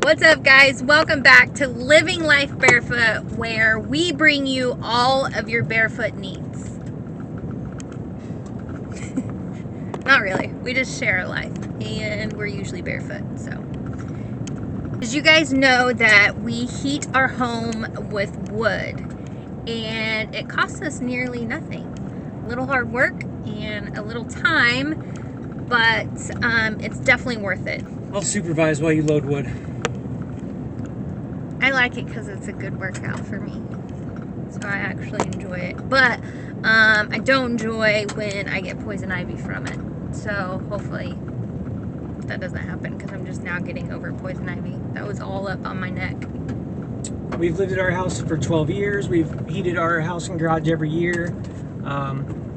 What's up, guys? Welcome back to Living Life Barefoot, where we bring you all of your barefoot needs. Not really. We just share our life, and we're usually barefoot. So, as you guys know, that we heat our home with wood, and it costs us nearly nothing. A little hard work and a little time, but it's definitely worth it. I'll supervise while you load wood. I like it because it's a good workout for me, so I actually enjoy it. But I don't enjoy when I get poison ivy from it. So hopefully that doesn't happen, because I'm just now getting over poison ivy. That was all up on my neck. We've lived at our house for 12 years. We've heated our house and garage every year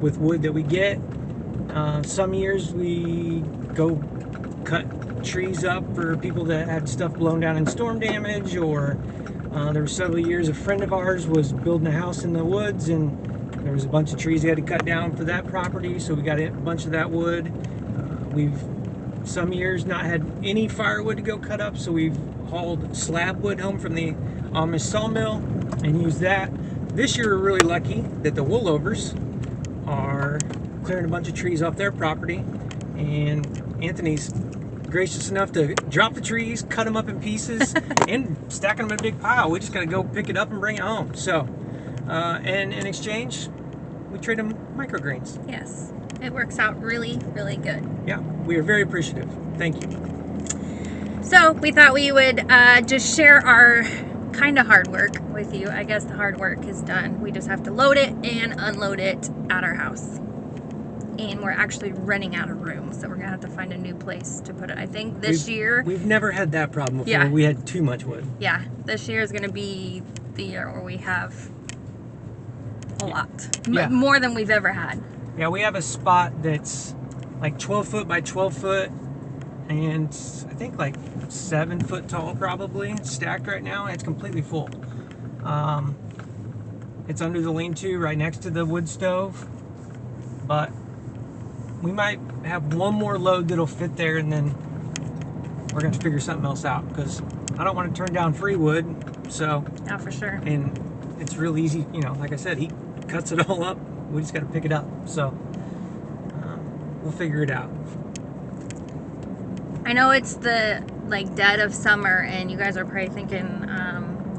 with wood that we get. Some years we go cut trees up for people that had stuff blown down in storm damage, or there were several years a friend of ours was building a house in the woods, and there was a bunch of trees he had to cut down for that property, so we got a bunch of that wood. We've some years not had any firewood to go cut up, so we've hauled slab wood home from the Amish sawmill and used that. This year we're really lucky that the Woolevers are clearing a bunch of trees off their property, and Anthony's gracious enough to drop the trees, cut them up in pieces, and stack them in a big pile. We just gotta go pick it up and bring it home. So, and in exchange, we trade them microgreens. Yes, it works out really, really good. Yeah, we are very appreciative. Thank you. So we thought we would just share our kind of hard work with you. I guess the hard work is done. We just have to load it and unload it at our house. And we're actually running out of room, so we're gonna have to find a new place to put it. I think this year we've never had that problem before. Yeah. We had too much wood. Yeah, this year is gonna be the year where we have a lot. Yeah. More than we've ever had. Yeah, we have a spot that's like 12 foot by 12 foot, and I think like 7 foot tall probably. It's stacked right now, and it's completely full. It's under the lean-to right next to the wood stove, but we might have one more load that'll fit there, and then we're going to figure something else out, because I don't want to turn down free wood. So, yeah, for sure. And it's real easy, you know, like I said, he cuts it all up. We just got to pick it up. So we'll figure it out. I know it's the dead of summer, and you guys are probably thinking,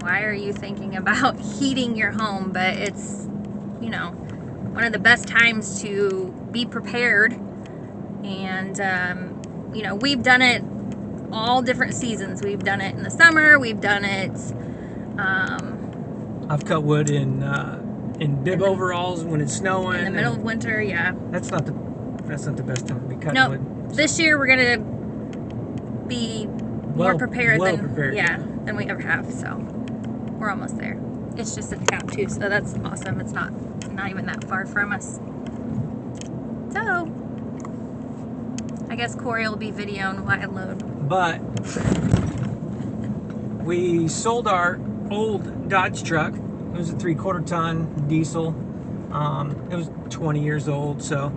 why are you thinking about heating your home? But it's, you know, one of the best times to be prepared. And you know, we've done it all different seasons. We've done it in the summer, we've done it I've cut wood in bib overalls when it's snowing in the middle of winter. Yeah, that's not the best time to be cutting wood. So. This year we're gonna be more prepared than than we ever have. So we're almost there. It's just in town too, so that's awesome. It's not even that far from us. So I guess Corey will be videoing while I load. But we sold our old Dodge truck. It was a 3/4 ton diesel. It was 20 years old, so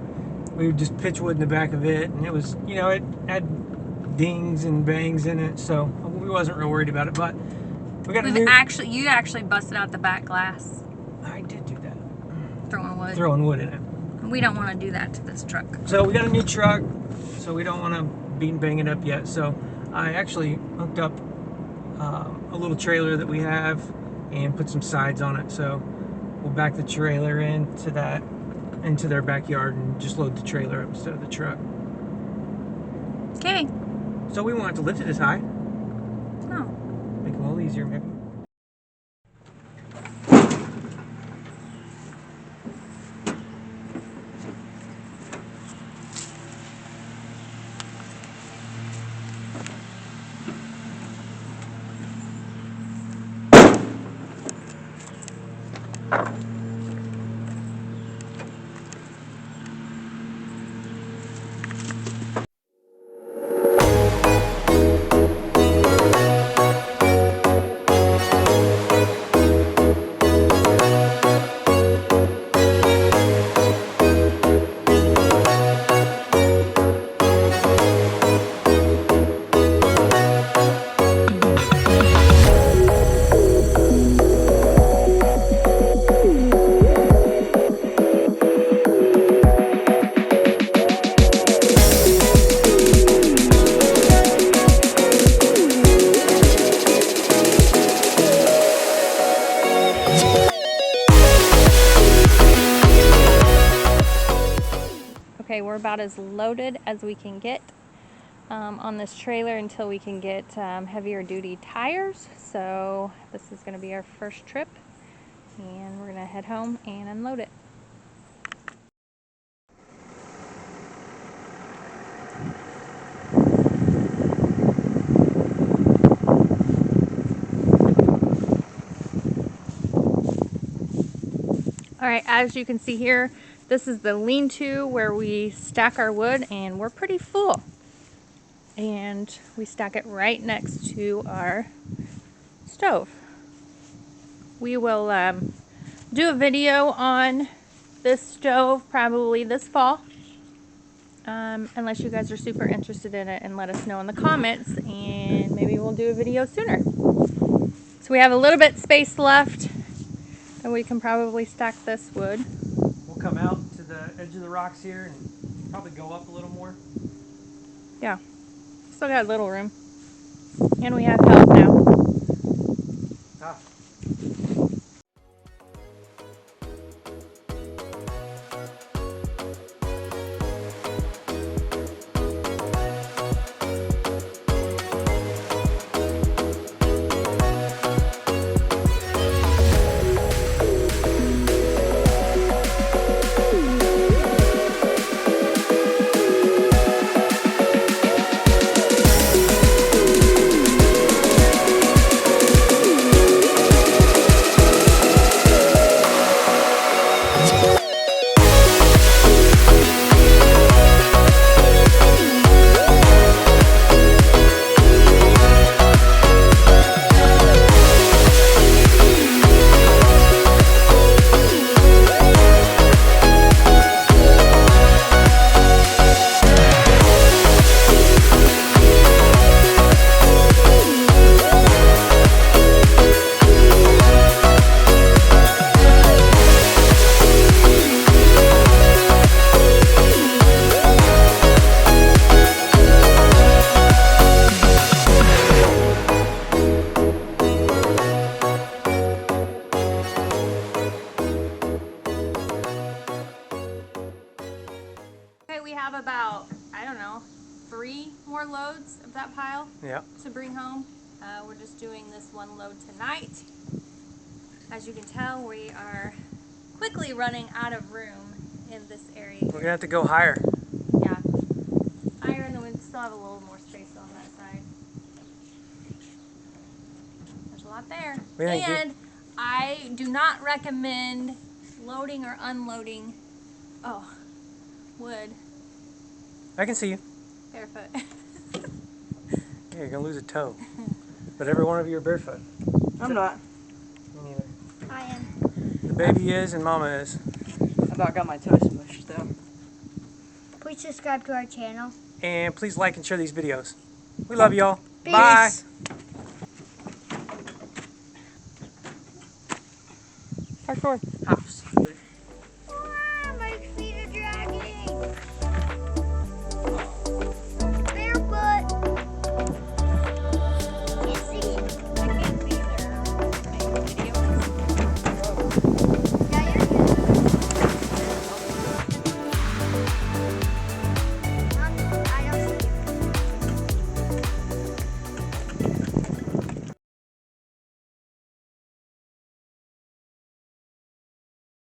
we would just pitch wood in the back of it, and it was, you know, it had dings and bangs in it, so we wasn't real worried about it. But we got you actually busted out the back glass. I did do that. Throwing wood in it. We don't want to do that to this truck. So we got a new truck, so we don't want to beat and bang it up yet. So I actually hooked up a little trailer that we have and put some sides on it. So we'll back the trailer into their backyard and just load the trailer up instead of the truck. Okay. So we won't have to lift it as high. No. Make it a little easier, maybe. Okay, we're about as loaded as we can get on this trailer until we can get heavier duty tires. So this is going to be our first trip, and we're going to head home and unload it. Alright, as you can see here, this is the lean-to where we stack our wood, and we're pretty full. And we stack it right next to our stove. We will do a video on this stove probably this fall. Unless you guys are super interested in it, and let us know in the comments, and maybe we'll do a video sooner. So we have a little bit space left, and we can probably stack this wood. We'll come out to the edge of the rocks here and probably go up a little more. Yeah, still got a little room. And we have help now. Ah. Okay, we have about, I don't know, 3 more loads of that pile to bring home. We're just doing this one load tonight. As you can tell, we are quickly running out of room in this area. We're gonna have to go higher. Yeah, higher, and then we still have a little more space on that side. There's a lot there. And I do not recommend loading or unloading wood I can see you. barefoot. Yeah, you're gonna lose a toe. But every one of you are barefoot. I'm not. Me neither. I am. The baby is and Mama is. I about got my toe smushed though. Please subscribe to our channel. And please like and share these videos. We love y'all. Peace. Bye. Parkour. House.